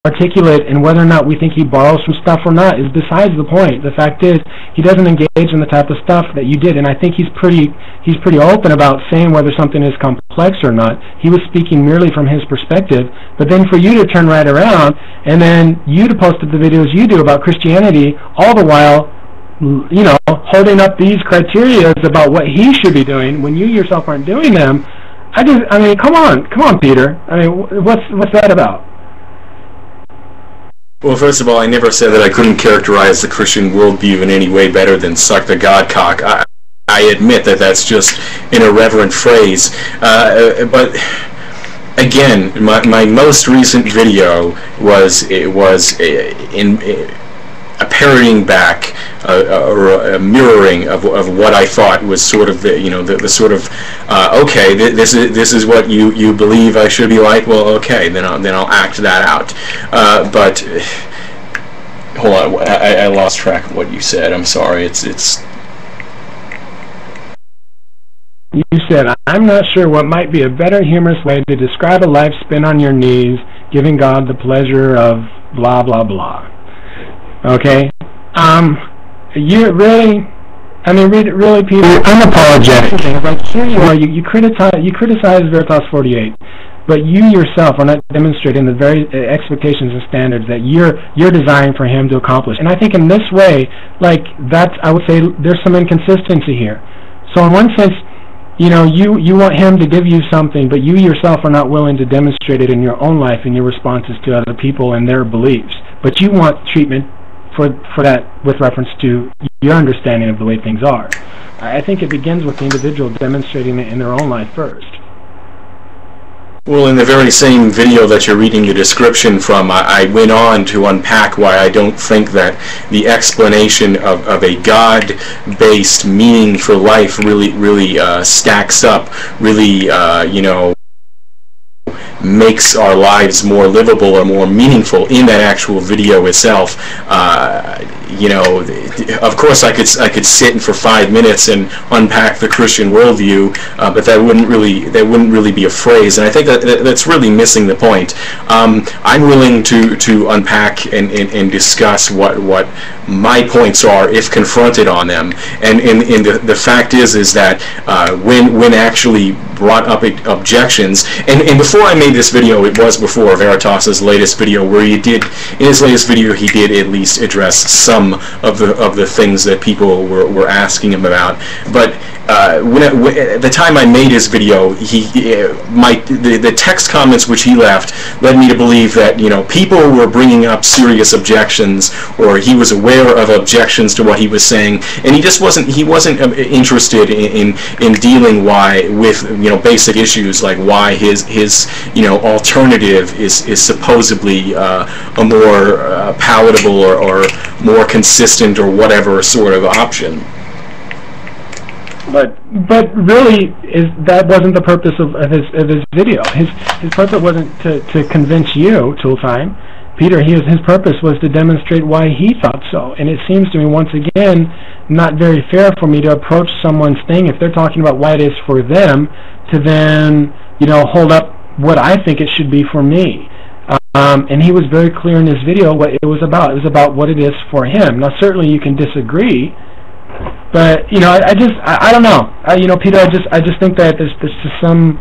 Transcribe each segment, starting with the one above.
articulate, and whether or not we think he borrows from stuff or not is besides the point. The fact is, he doesn't engage in the type of stuff that you did, and I think he's pretty open about saying whether something is complex or not. He was speaking merely from his perspective, but then for you to turn right around and then you to post the videos you do about Christianity, all the while, you know, holding up these criteria about what he should be doing when you yourself aren't doing them. I mean, come on, Peter. I mean, what's that about? Well, first of all, I never said that I couldn't characterize the Christian worldview in any way better than suck the Godcock. I admit that that's just an irreverent phrase. But again, my most recent video was a parroting back or a mirroring of what I thought was sort of the sort of okay, this is what you believe I should be like. Well, okay, then I'll act that out. But hold on, I lost track of what you said. I'm sorry. It's. You said, I'm not sure what might be a better humorous way to describe a life spent on your knees, giving God the pleasure of blah blah blah. Okay, you really, I mean, really, Peter, unapologetic. Like, here you are, you criticize Veritas 48, but you yourself are not demonstrating the very expectations and standards that you're designed for him to accomplish. And I think in this way, like, that's, I would say there's some inconsistency here. So in one sense, you know, you want him to give you something, but you yourself are not willing to demonstrate it in your own life in your responses to other people and their beliefs. But you want treatment for that with reference to your understanding of the way things are. I think it begins with the individual demonstrating it in their own life first. Well, in the very same video that you're reading the description from, I went on to unpack why I don't think that the explanation of a God-based meaning for life really stacks up, really, you know, makes our lives more livable or more meaningful in that actual video itself. You know, of course I could sit for 5 minutes and unpack the Christian worldview, but that wouldn't really be a phrase, and I think that's really missing the point. I'm willing to unpack and discuss what my points are if confronted on them, and the fact is that when actually brought up objections, and before I made this video, it was before Veritas's latest video, where in his latest video he did at least address some of the things that people were asking him about. But the time I made his video, the text comments which he left led me to believe that, you know, people were bringing up serious objections, or he was aware of objections to what he was saying, and he just wasn't interested in dealing with, you know, basic issues like why his you know, alternative is supposedly a more palatable or more consistent or whatever sort of option. But really, that wasn't the purpose of his video. His purpose wasn't to convince you, Tooltime, Peter. His purpose was to demonstrate why he thought so. And it seems to me, once again, not very fair for me to approach someone's thing if they're talking about why it is for them, to then, you know, hold up what I think it should be for me. And he was very clear in his video what it was about. It was about what it is for him. Now, certainly you can disagree, but, you know, I don't know. You know, Peter, I just think that there's just some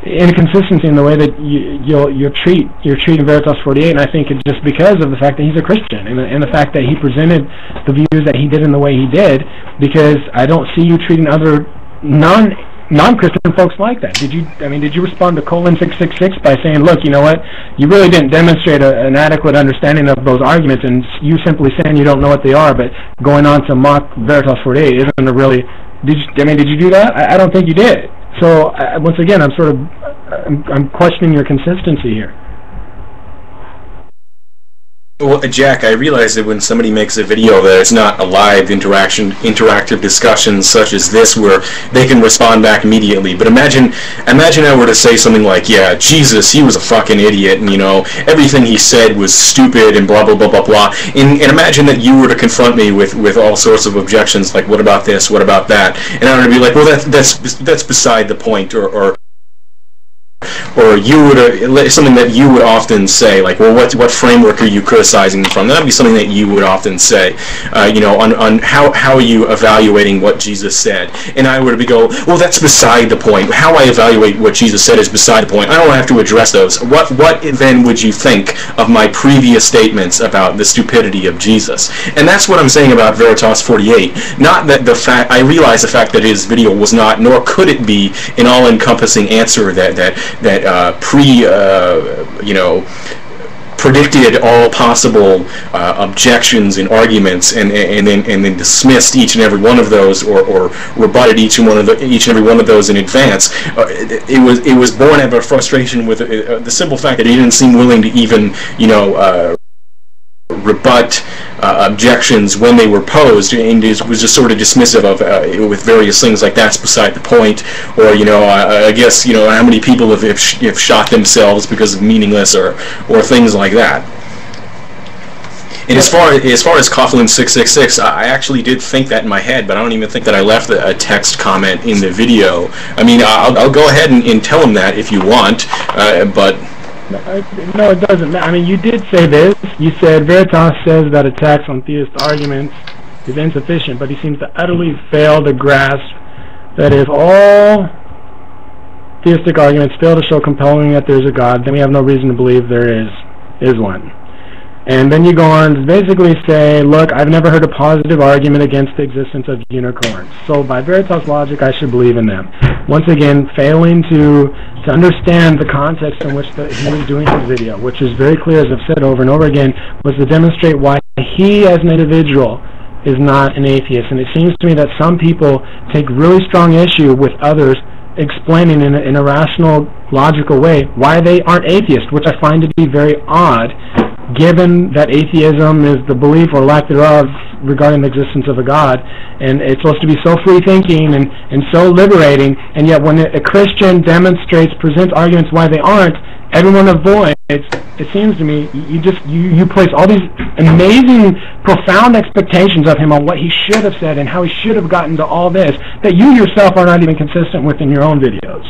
inconsistency in the way that you're treating Veritas 48, and I think it's just because of the fact that he's a Christian and the fact that he presented the views that he did in the way he did, because I don't see you treating other non-Christian folks like that. Did you respond to :666 by saying, look, you know what, you really didn't demonstrate an adequate understanding of those arguments, and you simply saying you don't know what they are, but going on to mock Veritas 48 isn't a really, did you do that? I don't think you did. So once again, I'm questioning your consistency here. Well, Jack, I realize that when somebody makes a video that it's not a live interactive discussion such as this where they can respond back immediately. But imagine I were to say something like, yeah, Jesus, he was a fucking idiot, and, you know, everything he said was stupid and blah, blah, blah, blah, blah. And imagine that you were to confront me with all sorts of objections, like, what about this, what about that? And I would be like, well, that's beside the point, or or you would something that you would often say, like, well, what framework are you criticizing from? That would be something that you would often say, on how are you evaluating what Jesus said? And I would go, well, that's beside the point. How I evaluate what Jesus said is beside the point. I don't have to address those. What then would you think of my previous statements about the stupidity of Jesus? And that's what I'm saying about Veritas 48. Not that I realize the fact that his video was not, nor could it be, an all-encompassing answer that predicted all possible objections and arguments, and then dismissed each and every one of those, or rebutted each and every one of those in advance. It was born out of a frustration with the simple fact that he didn't seem willing to even rebut objections when they were posed, and was just sort of dismissive of with various things like that's beside the point, or I guess how many people have shot themselves because of meaningless or things like that. And as far as Coughlin 666, I actually did think that in my head, but I don't even think that I left a text comment in the video. I mean, I'll go ahead and tell him that if you want, but. No, it doesn't matter. I mean, you did say this. You said Veritas says that attacks on theist arguments is insufficient, but he seems to utterly fail to grasp that if all theistic arguments fail to show compellingly that there's a God, then we have no reason to believe there is one. And then you go on to basically say, look, I've never heard a positive argument against the existence of unicorns. So by Veritas logic, I should believe in them. Once again, failing to understand the context in which he was doing his video, which is very clear, as I've said over and over again, was to demonstrate why he as an individual is not an atheist. And it seems to me that some people take really strong issue with others explaining in a rational, logical way why they aren't atheists, which I find to be very odd, given that atheism is the belief or lack thereof regarding the existence of a God, and it's supposed to be so free-thinking and so liberating, and yet when a Christian presents arguments why they aren't, everyone avoids. It seems to me you place all these amazing, profound expectations of him on what he should have said and how he should have gotten to all this that you yourself are not even consistent with in your own videos.